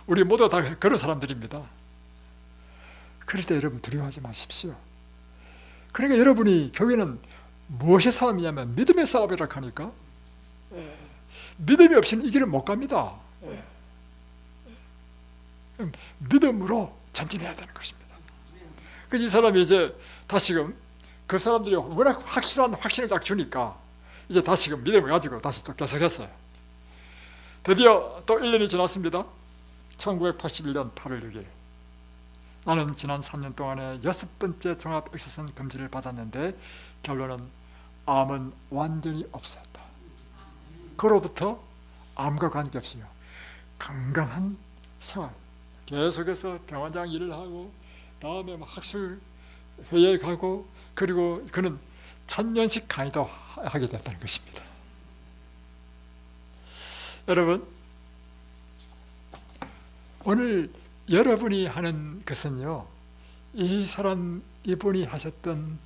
우리 모두 다 그런 사람들입니다. 그럴 때 여러분 두려워하지 마십시오. 그러니까 여러분이 교회는 무엇의 싸움이냐면 믿음의 싸움이라고 하니까, 믿음이 없이는 이 길을 못 갑니다. 믿음으로 전진해야 되는 것입니다. 그래서 이 사람이 이제 다시금 그 사람들이 워낙 확실한 확신을 딱 주니까 이제 다시금 믿음을 가지고 다시 또 계속했어요. 드디어 또 1년이 지났습니다. 1981년 8월 6일, 나는 지난 3년 동안에 6번째 종합 엑스선 검진을 받았는데 결론은 암은 완전히 없었다. 그로부터 암과 관계없이요, 건강한 생활, 계속해서 병원장 일을 하고, 다음에 학술 회의에 가고, 그리고 그는 1000년씩 강의도 하게 됐다는 것입니다. 여러분, 오늘 여러분이 하는 것은요, 이 사람 이분이 하셨던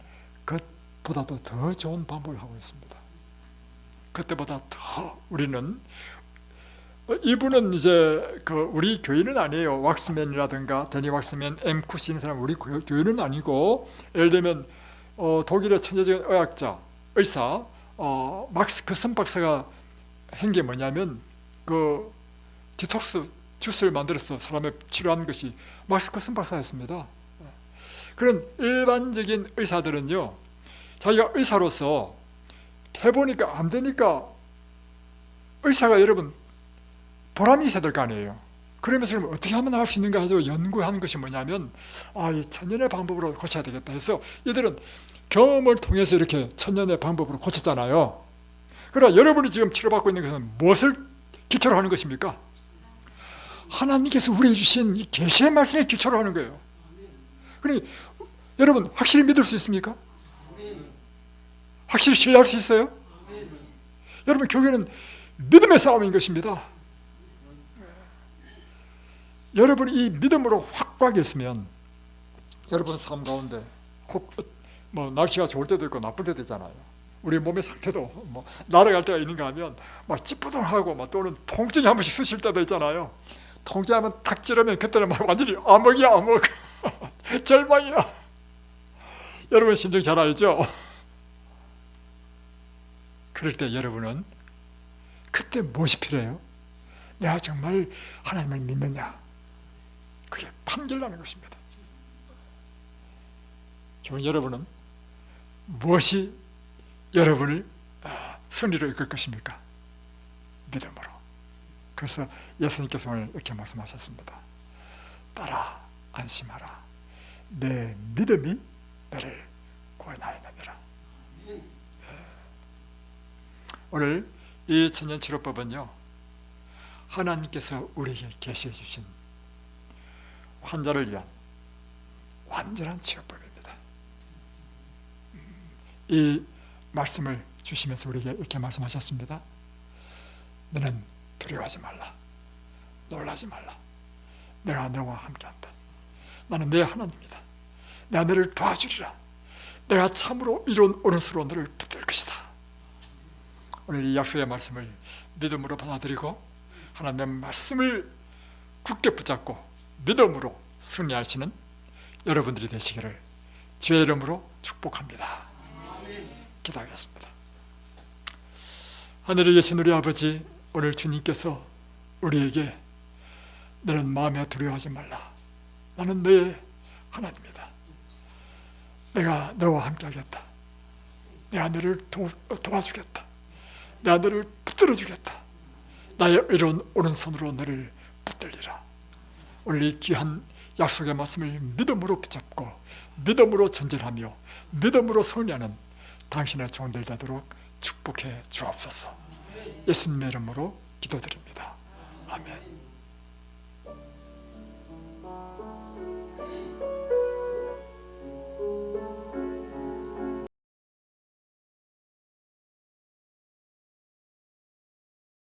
것보다도 더 좋은 방법을 하고 있습니다. 그때보다 더 우리는, 이분은 이제 우리 교회는 아니에요. 왁스맨이라든가 데니 왁스맨, 엠쿠시 있는 사람 우리 교회는 아니고, 예를 들면 독일의 천재적인 의학자, 의사 막스 크슨 박사가 한 게 뭐냐면 디톡스 주스를 만들어서 사람을 치료하는 것이 막스 크슨 박사였습니다. 그런 일반적인 의사들은요, 자기가 의사로서 해보니까 안 되니까, 의사가 여러분 보람이 있어야 될 거 아니에요. 그러면서 그럼 어떻게 하면 할 수 있는가 해서 연구하는 것이 뭐냐면, 이 천년의 방법으로 고쳐야 되겠다 해서 이들은 경험을 통해서 이렇게 천년의 방법으로 고쳤잖아요. 그러나 여러분이 지금 치료받고 있는 것은 무엇을 기초로 하는 것입니까? 하나님께서 우리에게 주신 이 계시의 말씀에 기초로 하는 거예요. 그러니 여러분 확실히 믿을 수 있습니까? 확실히 신뢰할 수 있어요? 여러분 교회는 믿음의 싸움인 것입니다. 여러분이 이 믿음으로 확고하게 있으면 여러분 삶 가운데 혹 날씨가 좋을 때도 있고 나쁠 때도 있잖아요. 우리 몸의 상태도 날아갈 때가 있는가 하면 막 찌뿌둥하고 또는 통증이 한 번씩 쓰실 때도 있잖아요. 통증하면 탁 찌르면 그때는 완전히 암흑이야, 암흑. 절망이야. 여러분 심정 잘 알죠? 그럴 때 여러분은 그때 무엇이 필요해요? 내가 정말 하나님을 믿느냐? 그게 판결나는 것입니다. 지금 여러분은 무엇이 여러분을 승리로 이끌 것입니까? 믿음으로. 그래서 예수님께서 오늘 이렇게 말씀하셨습니다. 따라 안심하라. 내 믿음이 너를 구원하였느니라. 오늘 이 천년치료법은요, 하나님께서 우리에게 계시해 주신 환자를 위한 완전한 치료법입니다. 이 말씀을 주시면서 우리에게 이렇게 말씀하셨습니다. 너는 두려워하지 말라. 놀라지 말라. 내가 너와 함께한다. 나는 내 하나님이다. 내가 너를 도와주리라. 내가 참으로 이룬 오른손으로 너를 붙들 것이다. 오늘 이 약속의 말씀을 믿음으로 받아들이고 하나님의 말씀을 굳게 붙잡고 믿음으로 승리하시는 여러분들이 되시기를 주의 이름으로 축복합니다. 기도하겠습니다. 하늘에 계신 우리 아버지, 오늘 주님께서 우리에게 너는 마음에 두려워하지 말라. 나는 너의 하나님이다. 내가 너와 함께하겠다. 내가 너를 도와주겠다. 내가 너를 붙들어주겠다. 나의 의로운 오른손으로 너를 붙들리라. 오늘 이 귀한 약속의 말씀을 믿음으로 붙잡고 믿음으로 전진하며 믿음으로 승리하는 당신의 종들 되도록 축복해 주옵소서. 예수님의 이름으로 기도드립니다. 아멘.